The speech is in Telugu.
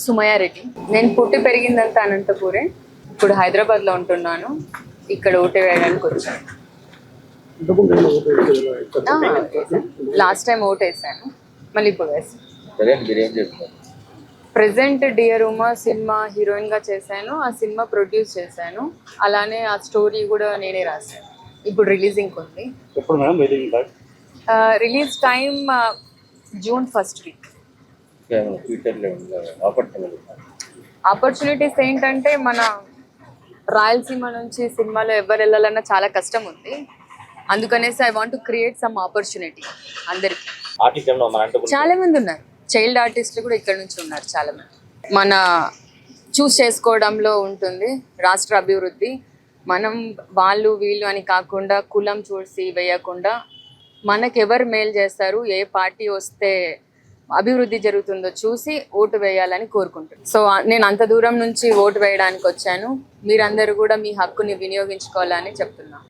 సుమయా రెడ్డి. నేను పుట్టి పెరిగిందంతా అనంతపూరే. ఇప్పుడు హైదరాబాద్లో ఉంటున్నాను. ఇక్కడ ఓటు వేయడానికి వచ్చాను. లాస్ట్ టైం ఓటు వేసాను, మళ్ళీ ఇప్పుడు వేసాను. ప్రెసెంట్ డియర్ ఉమా సినిమా హీరోయిన్గా చేశాను. ఆ సినిమా ప్రొడ్యూస్ చేశాను. అలానే ఆ స్టోరీ కూడా నేనే రాశాను. ఇప్పుడు రిలీజింగ్ ఉంది. Release time June 1st week. Opportunities ఏంటంటే, మన రాయలసీమ నుంచి సినిమాలో ఎవరు వెళ్ళాలన్నా చాలా కష్టం ఉంది. అందుకనేసి I want to create some opportunity అందరికి. చాలా మంది ఉన్నారు, చైల్డ్ ఆర్టిస్టులు కూడా ఇక్కడ నుంచి ఉన్నారు చాలా మంది. మన చూస్ చేసుకోవడంలో ఉంటుంది రాష్ట్ర అభివృద్ధి. మనం వాళ్ళు వీళ్ళు అని కాకుండా కులం చూసి వేయకుండా మనకెవరు మేలు చేస్తారు, ఏ పార్టీ వస్తే అభివృద్ధి జరుగుతుందో చూసి ఓటు వేయాలని కోరుకుంటున్నాను. సో నేను అంత దూరం నుంచి ఓటు వేయడానికి వచ్చాను. మీరందరూ కూడా మీ హక్కుని వినియోగించుకోవాలని చెప్తున్నాను.